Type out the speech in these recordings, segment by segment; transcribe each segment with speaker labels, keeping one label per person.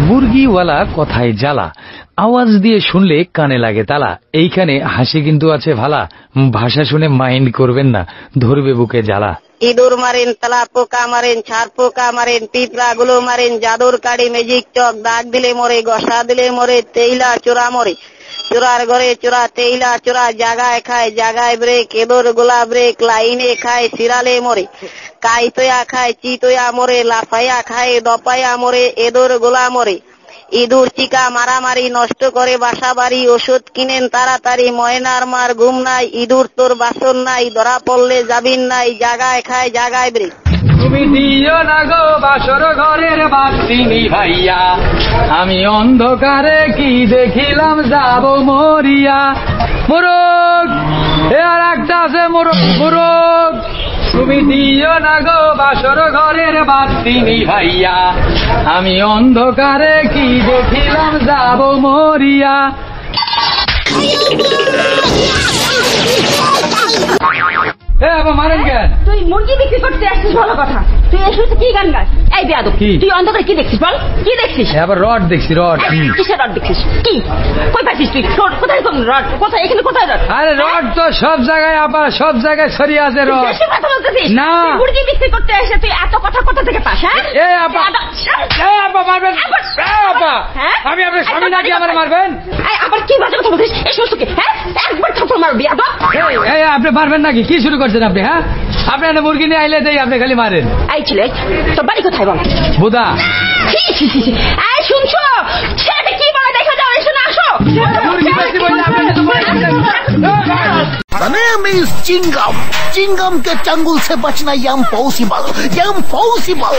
Speaker 1: মুরগিওয়ালা কথায় জ্বালা, আওয়াজ দিয়ে শুনলে কানে লাগে তালা। এইখানে হাসি কিন্তু আছে ভালা, ভাষা শুনে মাইন্ড করবেন না, ধরবে বুকে জ্বালা।
Speaker 2: ইঁদুর মারেন, তেলা পোকা মারেন, ছাড় পোকা মারেন, পিঁপড়া গুলো মারেন, জাদুর কাড়ি ম্যাজিক চক, দাগ দিলে মরে, ঘষা দিলে মরে, তেইলা চোরা মরে। চোরার ঘরে চোরা, তেইলা চোরা, জাগায় খায় জাগায় ব্রেক, এদোর গোলা ব্রেক, লাইনে খায় সিরালে মরে। কাইতয়া খায় চিতয়া মরে, লাফাইয়া খায় দপাইয়া মরে, এদোর গোলা মরে। ইঁদুর চিকা মারামারি, নষ্ট করে বাসা বাড়ি, ওষুধ কিনেন তাড়াতাড়ি, ময়নার মার ঘুম নাই, ইঁদুর তোর বাসন নাই, ধরা পড়লে যাবিন নাই, জাগায় খায় জাগায় ব্রেক।
Speaker 1: তুমি দিও না গো বাসর ঘরের বাতি নিভাইয়া, আমি অন্ধকারে কি দেখিলাম যাব মরিয়া। মোরগ এ আর একটা আছে মোরগ, তুমি দিও না গো বাসর ঘরের বাতি নিভাইয়া, আমি অন্ধকারে কি দেখিলাম যাব মরিয়া। মারেন কেন?
Speaker 3: তুই মুরগি বিক্রি করতে আসছিস ভালো কথা, তুই এসে কি গান গাছ? এই বেয়াদব, তুই অন্ধকারে কি দেখছিস বল? কি দেখছিস?
Speaker 1: আবার রড দেখছি। রড?
Speaker 3: কিসের রড দেখছিস? কি কই পাচ্ছিস তুই? কোথায় রড? কোথায়? এখানে কোথায় রড?
Speaker 1: আরে রড তো সব জায়গায়, আবার সব জায়গায় ছড়িয়ে আছে রড।
Speaker 3: বেশি কথা বলতেছিস
Speaker 1: না।
Speaker 3: মুরগি বিক্রি করতে এসে তুই এত কথা কোথা থেকে পাস? হ্যাঁ
Speaker 1: মারবেন? আমি আপনার স্বামী নাকি আমার মারবেন?
Speaker 3: আবার কি বাজে কথা বলছিস? এই সমস্ত কি? হ্যাঁ একবার থাপ্পড় মারবি বেয়াদব।
Speaker 1: আপনি মারবেন নাকি? কি শুরু করছেন আপনি? হ্যাঁ আপনি একটা মুরগি নিয়ে আইলে দেই, আপনি খালি মারেন।
Speaker 3: এই ছেলে তোর বাড়ি কোথায় বল?
Speaker 1: বুদা।
Speaker 3: এই শুনছো ছেলে কি বলে দেখে যাও, এসে না আসো।
Speaker 1: মুরগি বেশি বললে আপনি
Speaker 4: The name is Chingam. Chingam के चंगुल से बचना impossible. Impossible.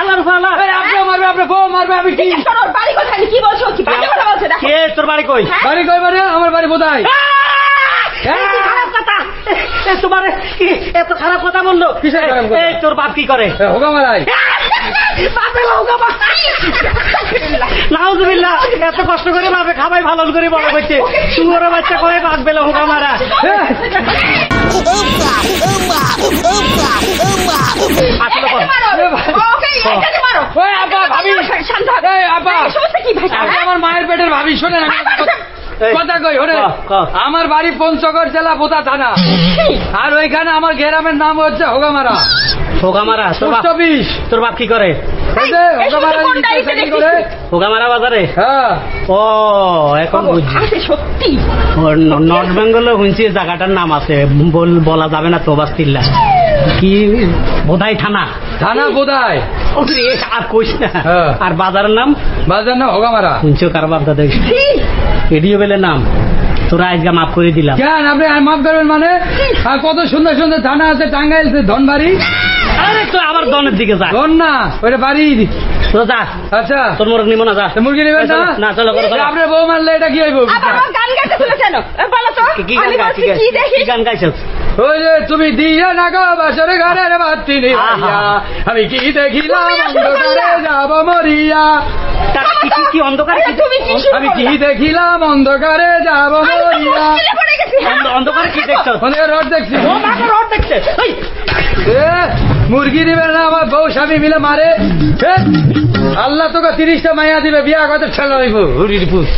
Speaker 1: আপনার বউ মারবে। আমি কি
Speaker 3: তোর বাড়ি কোথায়? কি বলছো? কি বাজে কথা বলছে?
Speaker 1: কে তোর বাড়ি কই? বাড়ি কই মানে? আমার বাড়ি বোধায়।
Speaker 5: তোমার এত খারাপ কথা বললো? এই তোর বাপ কি করে?
Speaker 1: হোগা মারাই।
Speaker 5: নাউজুবিল্লাহ, এত কষ্ট করে বাপে খাবাই ভালো করে বড় করছে, শুয়োর বাচ্চা কয়ে বাঘ পেলে হোগা মারা।
Speaker 1: আমার মায়ের পেটের ভাবি, শোনে না কথা কই। ওরে আমার বাড়ি পঞ্চগড় জেলা বোদা থানা, আর ওইখানে আমার গ্রামের নাম হচ্ছে হোগামারা।
Speaker 5: হোগামারা? তোর বাপ কি করে? হোগামারা বাজারে?
Speaker 1: হ্যাঁ।
Speaker 5: ও এখন বুঝছি।
Speaker 3: সত্যি
Speaker 5: নর্থ বেঙ্গলে শুনছি জায়গাটার নাম আছে, বলা যাবে না তো বাস্তিল্লা। কি বোধাই থানা?
Speaker 1: থানা বোধাই।
Speaker 5: আর কইস না। আর বাজারের নাম?
Speaker 1: বাজার নাম হোগামারা।
Speaker 5: শুনছো কার বাপ দাদা? এডিও বেলের নাম। তোরা আজকে মাফ করে দিলাম।
Speaker 1: কেন আপনি মাফ করবেন মানে? আর কত সুন্দর সুন্দর থানা আছে, টাঙ্গাইল, ধনবাড়ি।
Speaker 5: আরে তো আবার দনের দিকে যা।
Speaker 1: ধন না, ওইটা বাড়ি।
Speaker 5: তো যা।
Speaker 1: আচ্ছা
Speaker 5: তোর মুরগ নিব না, যা।
Speaker 1: মুরগি নেবেন না?
Speaker 5: না চলো করো।
Speaker 1: আপনার বউ মারলে এটা কি হইব?
Speaker 3: গান গাইতেছিল কেন বলো তো?
Speaker 5: কি গান গাইছো?
Speaker 1: ওই যে তুমি দিয়া না গো বাসর ঘরের বাতি নিভাইয়া, আমি কি দেখিলাম অন্ধকারে যাব মরিয়া।
Speaker 5: কি অন্ধকারে?
Speaker 1: আমি কি দেখিলাম অন্ধকারে যাব মরিয়া।
Speaker 5: অন্ধকারে কি দেখছো?
Speaker 1: রড দেখছি।
Speaker 5: রড দেখছে?
Speaker 1: মুরগি দিবে না, আমার বউ স্বামী মিলে মারে। আল্লাহ তোকে 30টা মাইয়া দিবে, বিয়া কত ছেলে হইব। হুরির পুত।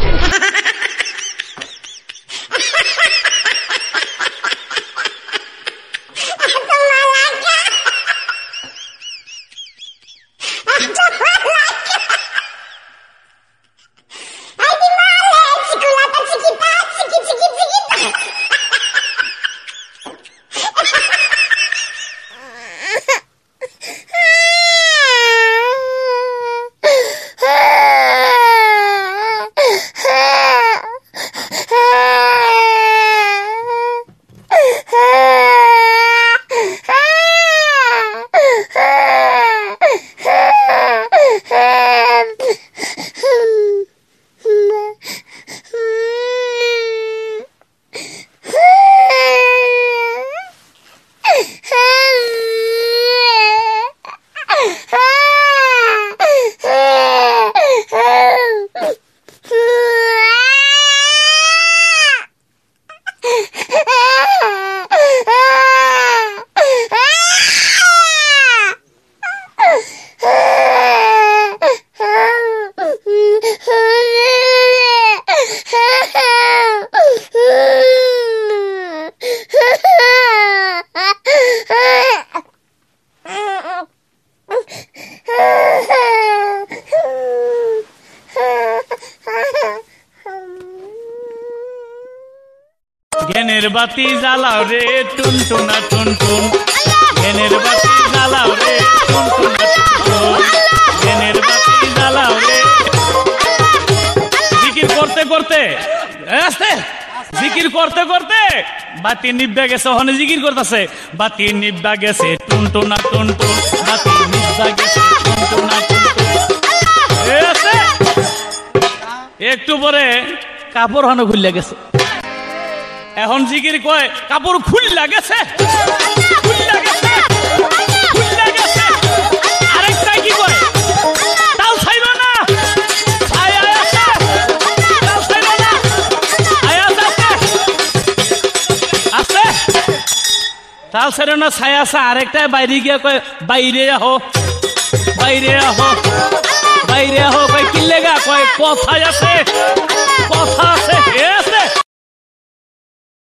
Speaker 6: বাতি জ্বালাও রে টুনটুনা টুনটুন, জ্ঞানের বাতি জ্বালাও রে টুনটুনা টুনটুন, জ্ঞানের বাতি জ্বালাও রে। জিকির করতে করতে আস্তে, জিকির করতে করতে বাতি নিভা গেছে, ওখানে জিকির করতেছে বাতি নিভা গেছে টুনটুনা টুনটুন, বাতি নিভা গেছে টুনটুনা টুনটুন। একটু পরে কাপড় হানো খুললে গেছে, এখন জিকির কয় কাপড় খুললা গেছে, খুললা গেছে, খুললা গেছে। আরেকটা কি কয় তাও ছাইল না, ছায়া আছে, তাও ছাইল না, ছায়া আছে, আছে, তাও ছাইল না, ছায়া আছে। আরেকটা বাইরে গিয়ে কয় বাইরে আহো, বাইরে আহো, বাইরে আহো। কয় কি লেগা? কয় কথা আছে, কথা আছে।